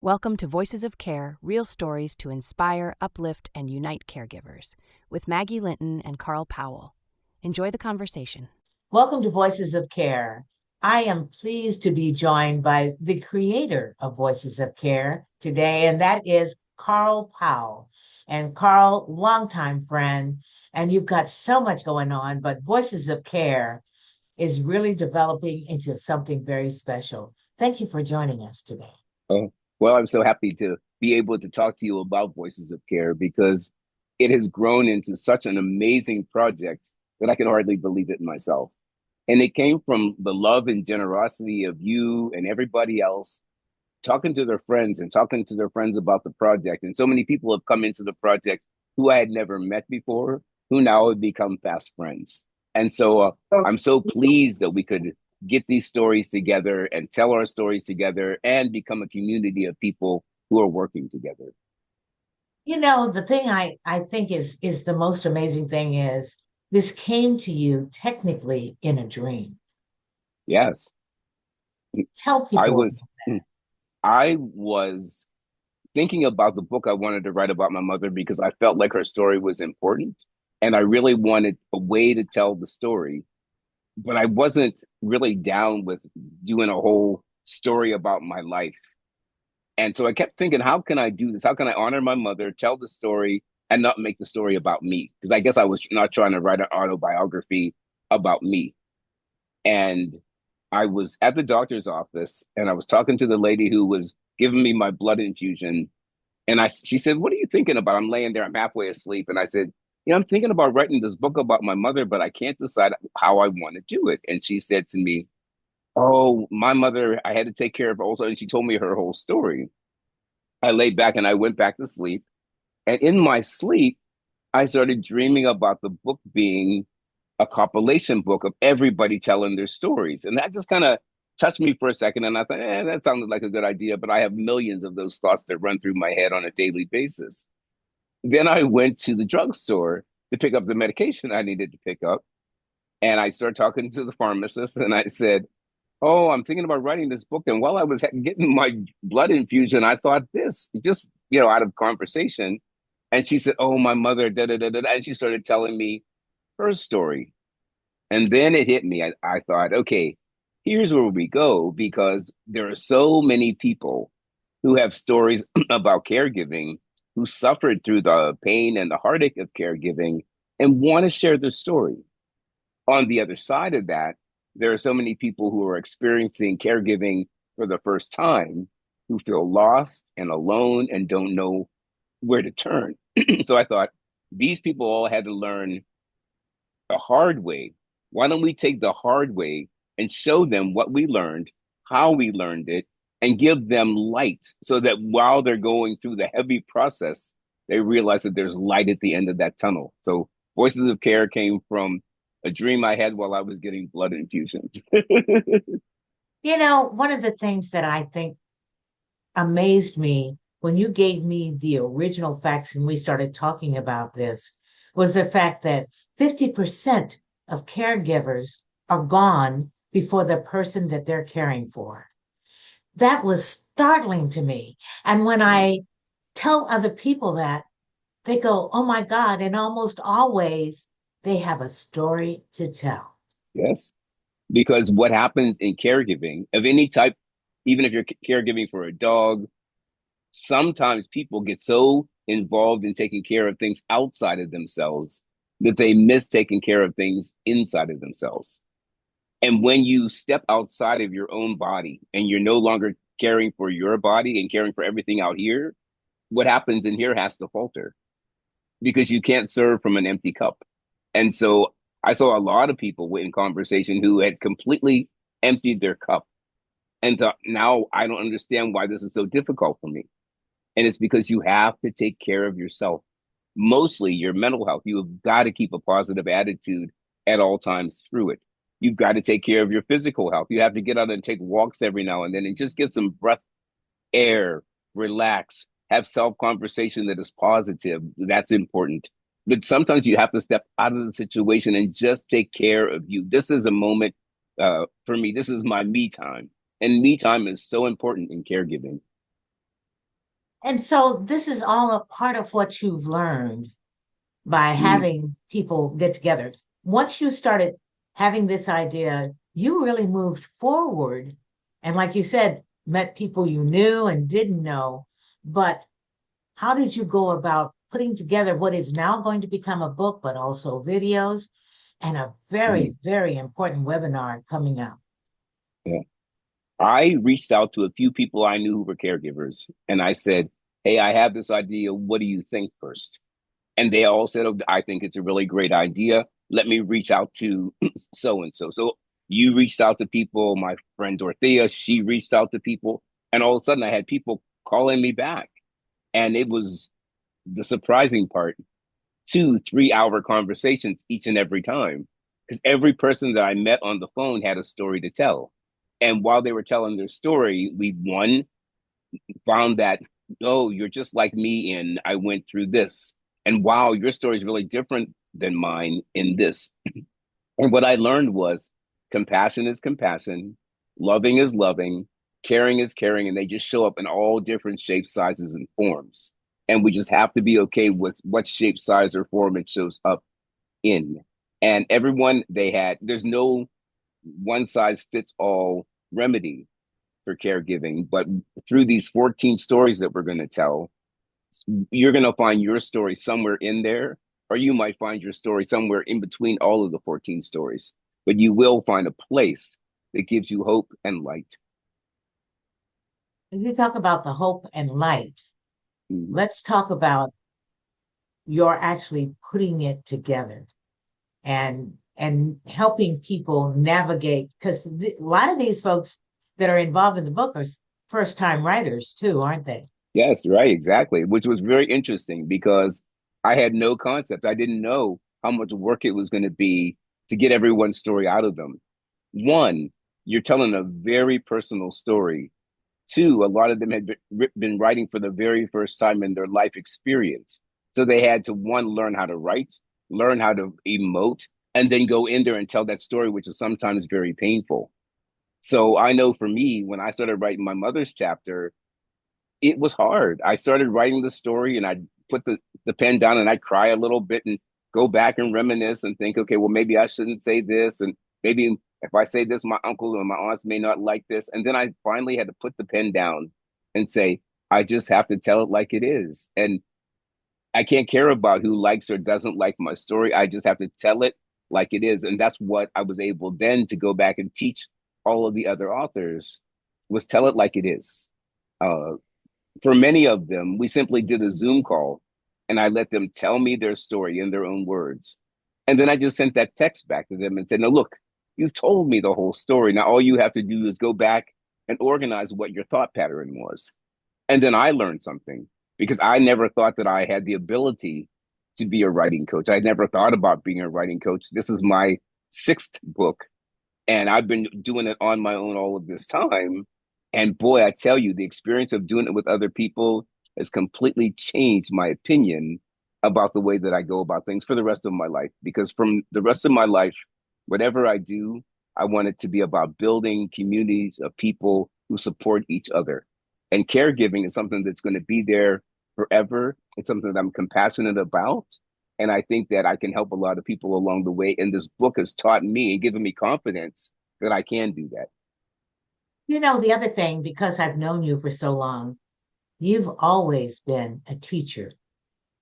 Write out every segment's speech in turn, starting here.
Welcome to Voices of Care, real stories to inspire, uplift, and unite caregivers, with Maggie Linton and Carl Powell. Enjoy the conversation. Welcome to Voices of Care. I am pleased to be joined by the creator of Voices of Care today, and that is Carl Powell. And Carl, longtime friend, and you've got so much going on, but Voices of Care is really developing into something very special. Thank you for joining us today. Oh, well, I'm so happy to be able to talk to you about Voices of Care because it has grown into such an amazing project that I can hardly believe it myself. And it came from the love and generosity of you and everybody else talking to their friends and talking to their friends about the project. And so many people have come into the project who I had never met before, who now have become fast friends. And so I'm so pleased that we could get these stories together and tell our stories together and become a community of people who are working together. You know, the thing I think is the most amazing thing is this came to you technically in a dream. Yes, Tell I people. was I was thinking about the book I wanted to write about my mother because I felt like her story was important and I really wanted a way to tell the story, but I wasn't really down with doing a whole story about my life. And so I kept thinking, how can I do this? How can I honor my mother, tell the story, and not make the story about me? Because I guess I was not trying to write an autobiography about me. And I was at the doctor's office and I was talking to the lady who was giving me my blood infusion. And she said, "What are you thinking about?" I'm laying there, I'm halfway asleep. And I said, I'm thinking about writing this book about my mother, but I can't decide how I want to do it. And she said to me, "Oh, my mother, I had to take care of her also." And she told me her whole story. I laid back and I went back to sleep. And in my sleep, I started dreaming about the book being a compilation book of everybody telling their stories. And that just kind of touched me for a second. And I thought, that sounded like a good idea. But I have millions of those thoughts that run through my head on a daily basis. Then I went to the drugstore to pick up the medication I needed to pick up. And I started talking to the pharmacist and I said, "Oh, I'm thinking about writing this book." And while I was getting my blood infusion, I thought this, just, out of conversation. And she said, "Oh, my mother, da da da da." And she started telling me her story. And then it hit me. I thought, okay, here's where we go, because there are so many people who have stories about caregiving, who suffered through the pain and the heartache of caregiving and want to share their story. On the other side of that, there are so many people who are experiencing caregiving for the first time who feel lost and alone and don't know where to turn. So I thought these people all had to learn the hard way. Why don't we take the hard way and show them what we learned, how we learned it, and give them light so that while they're going through the heavy process, they realize that there's light at the end of that tunnel. So Voices of Care came from a dream I had while I was getting blood infusions. You know, one of the things that I think amazed me when you gave me the original facts and we started talking about this was the fact that 50% of caregivers are gone before the person that they're caring for. That was startling to me. And when I tell other people that, they go, oh my God. And almost always they have a story to tell. Yes. Because what happens in caregiving of any type, even if you're caregiving for a dog, sometimes people get so involved in taking care of things outside of themselves that they miss taking care of things inside of themselves. And when you step outside of your own body and you're no longer caring for your body and caring for everything out here, what happens in here has to falter because you can't serve from an empty cup. And so I saw a lot of people in conversation who had completely emptied their cup and thought, now I don't understand why this is so difficult for me. And it's because you have to take care of yourself, mostly your mental health. You have got to keep a positive attitude at all times through it. You've got to take care of your physical health. You have to get out and take walks every now and then and just get some breath, air, relax, have self-conversation that is positive. That's important. But sometimes you have to step out of the situation and just take care of you. This is a moment for me. This is my me time. And me time is so important in caregiving. And so this is all a part of what you've learned by Mm, having people get together. Once you started having this idea, you really moved forward. And like you said, met people you knew and didn't know. But how did you go about putting together what is now going to become a book, but also videos and a mm, very, very important webinar coming up? yeah. I reached out to a few people I knew who were caregivers, and I said, "Hey, I have this idea. What do you think first?" And they all said, "Oh, I think it's a really great idea. Let me reach out to so and so." So you reached out to people. My friend Dorothea, she reached out to people, and all of a sudden, I had people calling me back, and it was the surprising part: 2 3 hour conversations each and every time, because every person that I met on the phone had a story to tell. And while they were telling their story, we one found that, oh, you're just like me, and I went through this. And wow, your story is really different than mine in this. And what I learned was compassion is compassion, loving is loving, caring is caring, and they just show up in all different shapes, sizes, and forms. And we just have to be okay with what shape, size, or form it shows up in. And everyone they had, there's no one size fits all remedy for caregiving, but through these 14 stories that we're going to tell, you're going to find your story somewhere in there, or you might find your story somewhere in between all of the 14 stories. But you will find a place that gives you hope and light. If you talk about the hope and light, Mm. let's talk about you're actually putting it together and helping people navigate because a lot of these folks that are involved in the book are first time writers too, aren't they? Yes, right, exactly. Which was very interesting because I had no concept. I didn't know how much work it was going to be to get everyone's story out of them. One, you're telling a very personal story. Two, a lot of them had been writing for the very first time in their life experience. So they had to, one, learn how to write, learn how to emote, and then go in there and tell that story, which is sometimes very painful. So I know for me, when I started writing my mother's chapter, it was hard. I started writing the story and I'd put the pen down and I'd cry a little bit and go back and reminisce and think, okay, well, maybe I shouldn't say this. And maybe if I say this, my uncle or my aunts may not like this. And then I finally had to put the pen down and say, I just have to tell it like it is. And I can't care about who likes or doesn't like my story. I just have to tell it like it is. And that's what I was able then to go back and teach all of the other authors was tell it like it is. Uh, for many of them, we simply did a Zoom call and I let them tell me their story in their own words. And then I just sent that text back to them and said, no, look, you've told me the whole story. Now all you have to do is go back and organize what your thought pattern was. And then I learned something because I never thought that I had the ability to be a writing coach. I never thought about being a writing coach. This is my sixth book and I've been doing it on my own all of this time. And boy, I tell you, the experience of doing it with other people has completely changed my opinion about the way that I go about things for the rest of my life. Because from the rest of my life, whatever I do, I want it to be about building communities of people who support each other. And caregiving is something that's going to be there forever. It's something that I'm compassionate about. And I think that I can help a lot of people along the way. And this book has taught me and given me confidence that I can do that. You know, the other thing, because I've known you for so long, you've always been a teacher.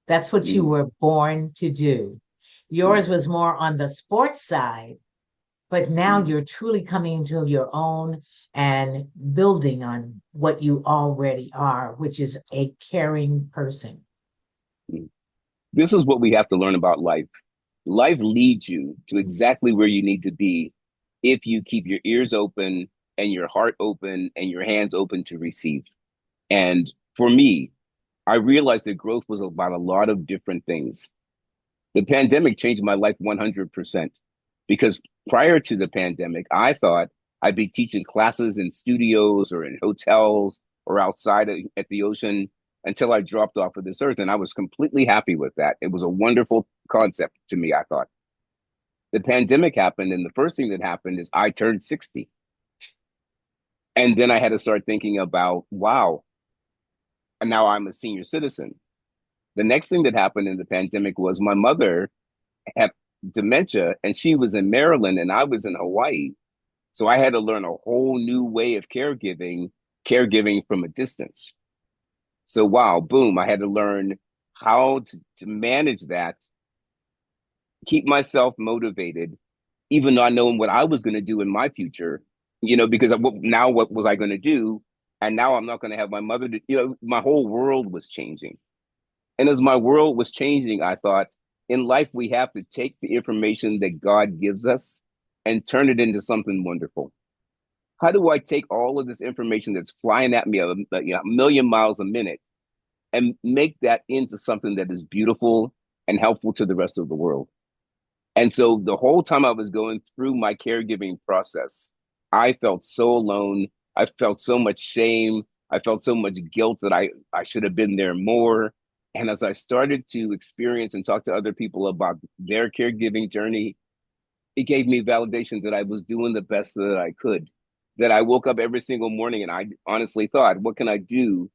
That's what you Mm, were born to do. mm, Yours was more on the sports side, but now mm, you're truly coming into your own and building on what you already are, which is a caring person. mm. This is what we have to learn about life. Life leads you to exactly where you need to be if you keep your ears open and your heart open and your hands open to receive. And for me, I realized that growth was about a lot of different things. The pandemic changed my life 100% because prior to the pandemic, I thought I'd be teaching classes in studios or in hotels or outside at the ocean until I dropped off of this earth. And I was completely happy with that. It was a wonderful concept to me, I thought. The pandemic happened, and the first thing that happened is I turned 60. And then I had to start thinking about, wow, And now I'm a senior citizen. The next thing that happened in the pandemic was my mother had dementia and she was in Maryland and I was in Hawaii. So I had to learn a whole new way of caregiving from a distance. So wow, boom, I had to learn how to manage that, keep myself motivated, even not knowing what I was going to do in my future, because now what was I going to do? And now I'm not going to have my mother, my whole world was changing. And as my world was changing, I thought in life, we have to take the information that God gives us and turn it into something wonderful. How do I take all of this information that's flying at me a million miles a minute and make that into something that is beautiful and helpful to the rest of the world? And so the whole time I was going through my caregiving process, I felt so alone. I felt so much shame. I felt so much guilt that I should have been there more. And as I started to experience and talk to other people about their caregiving journey, it gave me validation that I was doing the best that I could. That I woke up every single morning and I honestly thought, what can I do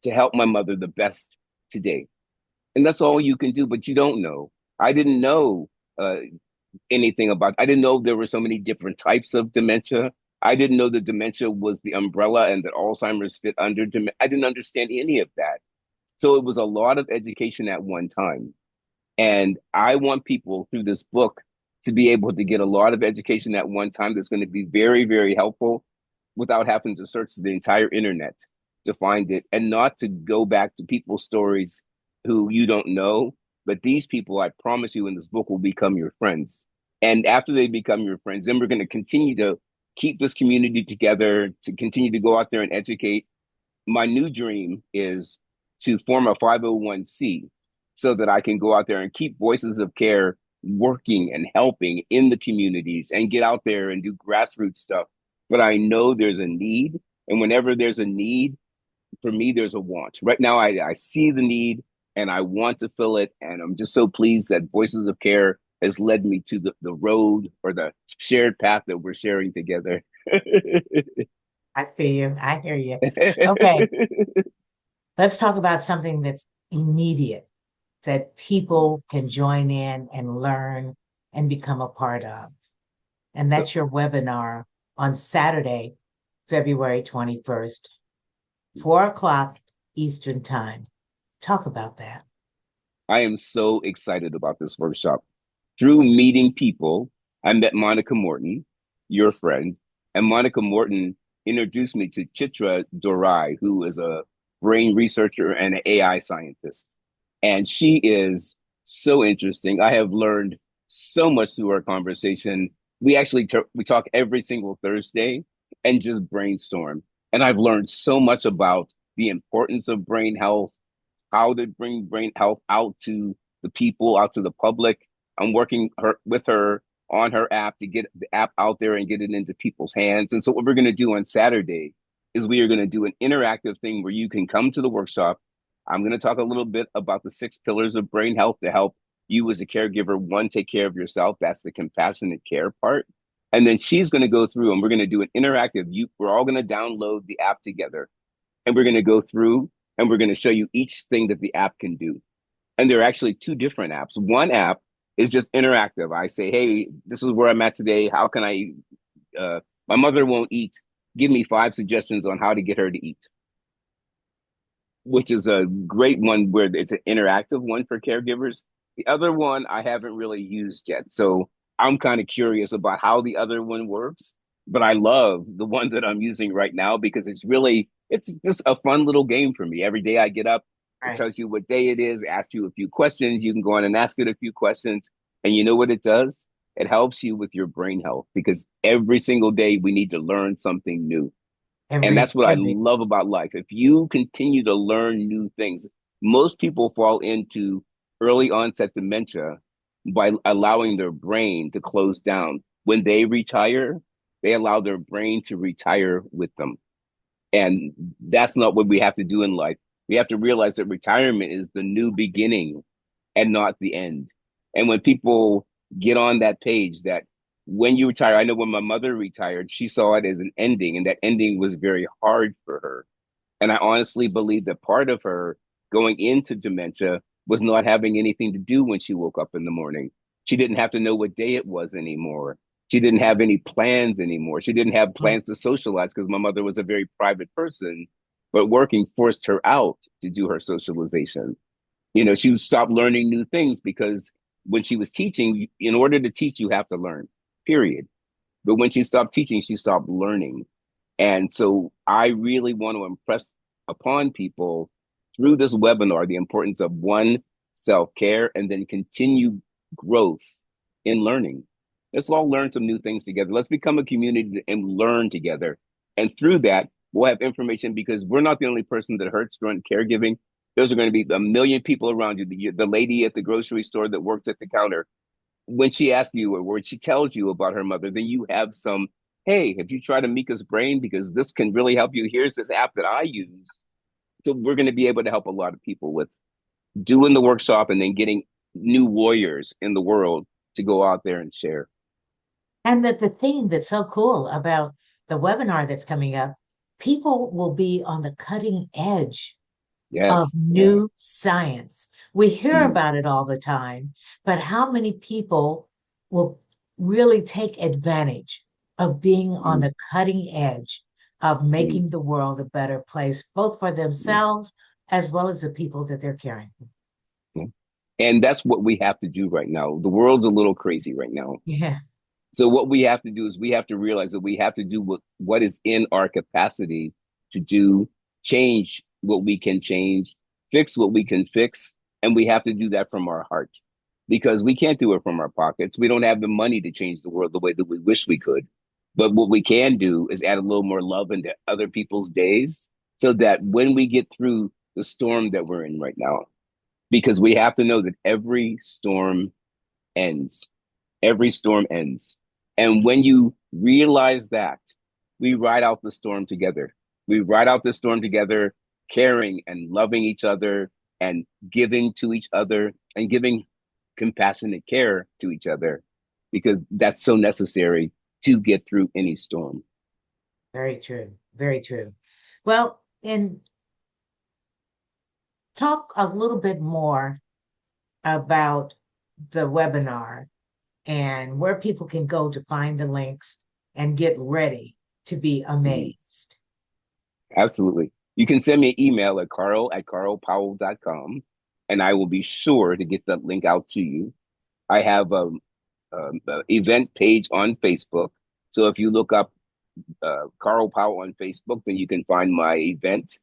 to help my mother the best today? And that's all you can do, but you don't know. I didn't know uh, anything about. I didn't know there were so many different types of dementia. I didn't know that dementia was the umbrella and that Alzheimer's fit under dementia. I didn't understand any of that. So it was a lot of education at one time. And I want people through this book to be able to get a lot of education at one time that's going to be very, very helpful without having to search the entire internet to find it and not to go back to people's stories who you don't know. But these people, I promise you, in this book will become your friends. And after they become your friends, then we're going to continue to keep this community together, to continue to go out there and educate. My new dream is to form a 501c so that I can go out there and keep Voices of Care working and helping in the communities and get out there and do grassroots stuff. But I know there's a need. And whenever there's a need, for me, there's a want. Right now, I see the need and I want to fill it. And I'm just so pleased that Voices of Care has led me to the road or the shared path that we're sharing together. I feel you. I hear you. Okay, let's talk about something that's immediate that people can join in and learn and become a part of. And So that's your webinar on Saturday, February 21st, 4 o'clock Eastern Time. Talk about that. I am so excited about this workshop. Through meeting people, I met Monica Morton, your friend, and Monica Morton introduced me to Chitra Dorai, who is a brain researcher and an AI scientist. And she is so interesting. I have learned so much through our conversation. We talk every single Thursday and just brainstorm. And I've learned so much about the importance of brain health, how to bring brain health out to the people, out to the public. I'm working with her on her app to get the app out there and get it into people's hands. And so what we're going to do on Saturday is we are going to do an interactive thing where you can come to the workshop. I'm going to talk a little bit about the 6 pillars of brain health to help you as a caregiver, one, take care of yourself. That's the compassionate care part. And then she's going to go through and we're going to do an interactive. We're all going to download the app together and we're going to go through and we're going to show you each thing that the app can do. And there are actually 2 different apps. One app is just interactive. I say, hey, this is where I'm at today. How can I, my mother won't eat. Give me 5 suggestions on how to get her to eat, which is a great one where it's an interactive one for caregivers. The other one I haven't really used yet. So I'm kind of curious about how the other one works, but I love the one that I'm using right now because it's just a fun little game for me. Every day I get up, it Right. tells you what day it is, asks you a few questions. You can go on and ask it a few questions. And you know what it does? It helps you with your brain health because every single day we need to learn something new. And Every, that's what I every, love about life. If you continue to learn new things, most people fall into early onset dementia by allowing their brain to close down. When they retire, they allow their brain to retire with them. And that's not what we have to do in life. We have to realize that retirement is the new beginning and not the end. And when people get on that page that when you retire, I know when my mother retired, she saw it as an ending, and that ending was very hard for her. And I honestly believe that part of her going into dementia was not having anything to do when she woke up in the morning. She didn't have to know what day it was anymore. She didn't have any plans anymore. She didn't have Mm. plans to socialize because my mother was a very private person, but working forced her out to do her socialization. She stopped learning new things because when she was teaching, in order to teach, you have to learn, period. But when she stopped teaching, she stopped learning. And so I really want to impress upon people through this webinar the importance of one, self care, and then continue growth in learning. Let's all learn some new things together. Let's become a community and learn together. And through that, we'll have information because we're not the only person that hurts during caregiving. There's going to be a million people around you. The lady at the grocery store that works at the counter, when she asks you or when she tells you about her mother, then you have some, hey, have you tried Amika's brain? Because this can really help you. Here's this app that I use. So we're going to be able to help a lot of people with doing the workshop and then getting new warriors in the world to go out there and share. And that the thing that's so cool about the webinar that's coming up, people will be on the cutting edge of Yes. Yeah. new science. We hear Mm, about it all the time, but how many people will really take advantage of being on mm, the cutting edge of mm, making the world a better place, both for mm, themselves as well as the people that they're caring for? mm. And that's what we have to do right now. The world's a little crazy right now. Yeah. So what we have to do is we have to realize that we have to do what is in our capacity to do, change what we can change, fix what we can fix, and we have to do that from our heart because we can't do it from our pockets. We don't have the money to change the world the way that we wish we could. But what we can do is add a little more love into other people's days so that when we get through the storm that we're in right now, because we have to know that every storm ends. Every storm ends. And when you realize that, we ride out the storm together. We ride out the storm together, caring and loving each other and giving to each other and giving compassionate care to each other because that's so necessary to get through any storm. Very true. Very true. Well, and talk a little bit more about the webinar and where people can go to find the links and get ready to be Mhm. amazed. Absolutely. You can send me an email at carl@carlpowell.com and I will be sure to get that link out to you. I have a event page on Facebook. So if you look up Carl Powell on Facebook, then you can find my event.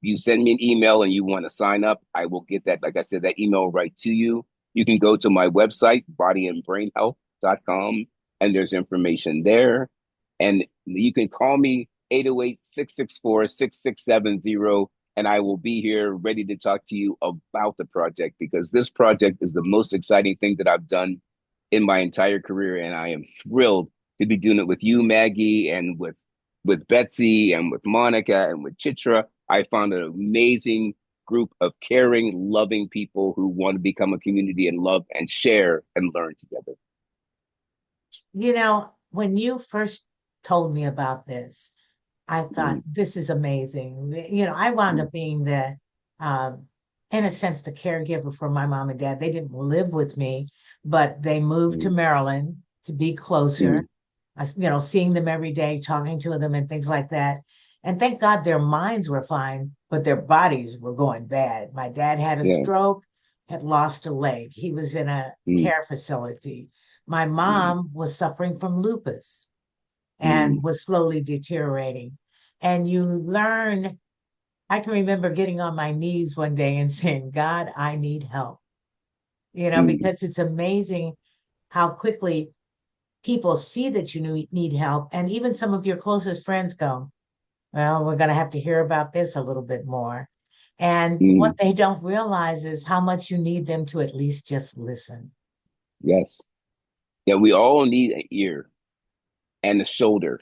You send me an email and you want to sign up, I will get that, like I said, that email right to you. You can go to my website, bodyandbrainhealth.com, and there's information there. And you can call me 808-664-6670, and I will be here ready to talk to you about the project because this project is the most exciting thing that I've done in my entire career. And I am thrilled to be doing it with you, Maggie, and with Betsy and with Monica and with Chitra. I found an amazing group of caring, loving people who want to become a community and love and share and learn together. You know, when you first told me about this, I thought, Mm, this is amazing. You know, I wound mm, up being um, in a sense, the caregiver for my mom and dad. They didn't live with me, but they moved to mm, Maryland to be closer. mm, Seeing them every day, talking to them and things like that. And thank God their minds were fine, but their bodies were going bad. My dad had a yeah. stroke, had lost a leg. He was in a Mm, care facility. My mm, mom was suffering from lupus and mm, was slowly deteriorating. And you learn, I can remember getting on my knees one day and saying, God, I need help, mm, because it's amazing how quickly people see that you need help. And even some of your closest friends go, well, we're going to have to hear about this a little bit more. And what mm. they don't realize is how much you need them to at least just listen. Yes. Yeah, we all need an ear and a shoulder.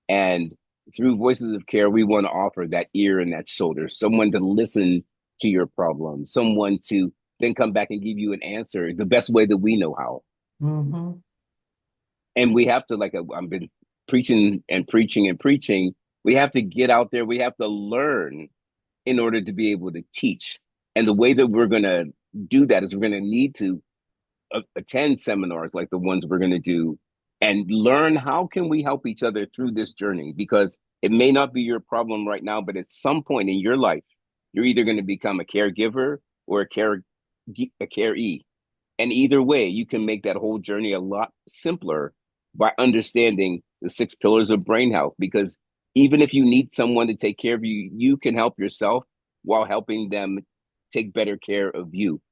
And through Voices of Care, we want to offer that ear and that shoulder, someone to listen to your problem, someone to then come back and give you an answer the best way that we know how. Hmm. And we have to, like I've been preaching and preaching and preaching, We have to get out there. We have to learn in order to be able to teach. And the way that we're going to do that is we're going to need to attend seminars like the ones we're going to do and learn how can we help each other through this journey, because it may not be your problem right now, but at some point in your life you're either going to become a caregiver or a caree, and either way you can make that whole journey a lot simpler by understanding the 6 pillars of brain health. Because even if you need someone to take care of you, you can help yourself while helping them take better care of you.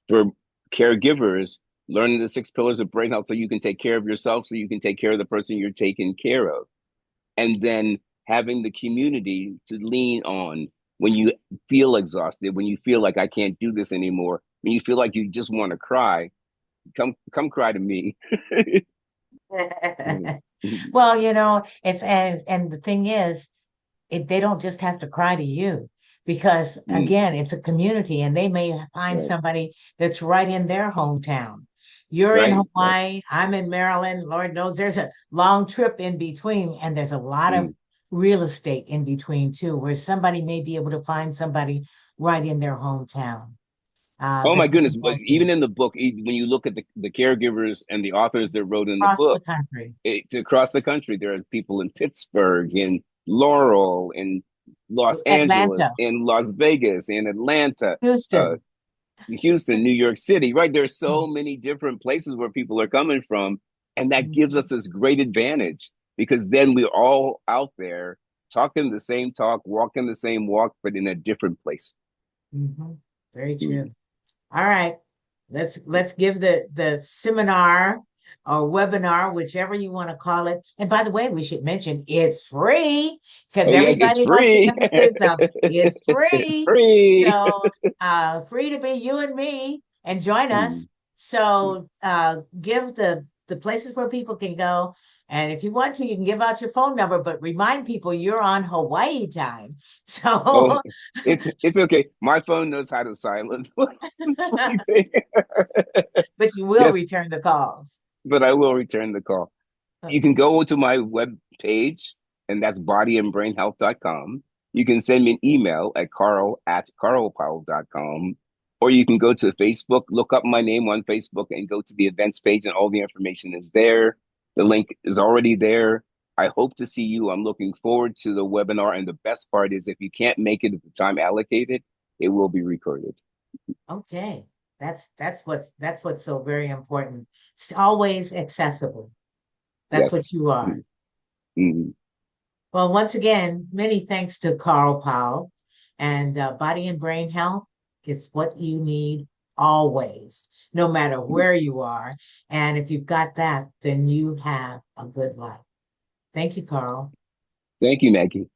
For caregivers, learning the 6 pillars of brain health so you can take care of yourself, so you can take care of the person you're taking care of. And then having the community to lean on when you feel exhausted, when you feel like I can't do this anymore, when you feel like you just want to cry, come cry to me. Well, it's and the thing is, they don't just have to cry to you, because again, it's a community and they may find Right. somebody that's right in their hometown. You're in Right. Yes. Hawaii, I'm in Maryland. Lord knows there's a long trip in between, and there's a lot of Mm. real estate in between too, where somebody may be able to find somebody right in their hometown Oh that my they can goodness! But talk to even in the book, when you look at the caregivers and the authors that wrote in the across the book, country. it's across the country. There are people in Pittsburgh, in Laurel, in Los Atlanta, Angeles, in Las Vegas, in Atlanta, uh, Houston. Houston, New York City. Right? There's so many different places where people are coming from, and that gives us Mhm, this great advantage, because then we're all out there talking the same talk, walking the same walk, but in a different place. mhm. Very Mm. true. All right. Let's give the seminar or webinar, whichever you want to call it. And by the way, we should mention it's free, because Oh yeah, it's everybody wants the free. emphasis of it's It's free. free. So free to be you and me and join Mm. us. So give the places where people can go. And if you want to, you can give out your phone number, but remind people you're on Hawaii time. Oh, So it's okay. My phone knows how to silence when I'm sleeping. but you will Yes, return the calls. but I will return the call. You can go to my web page, and that's bodyandbrainhealth.com. You can send me an email at carl@carlpowell.com, or you can go to Facebook, look up my name on Facebook, and go to the events page, and all the information is there. The link is already there. I hope to see you. I'm looking forward to the webinar. And the best part is, if you can't make it at the time allocated, it will be recorded. Okay. That's what's so very important. It's always accessible. That's what Yes. you are. Mm-hmm. Well, once again, many thanks to Carl Powell, and Body and Brain Health. It's what you need always, no matter where you are. And if you've got that, then you have a good life. Thank you, Carl. Thank you, Maggie.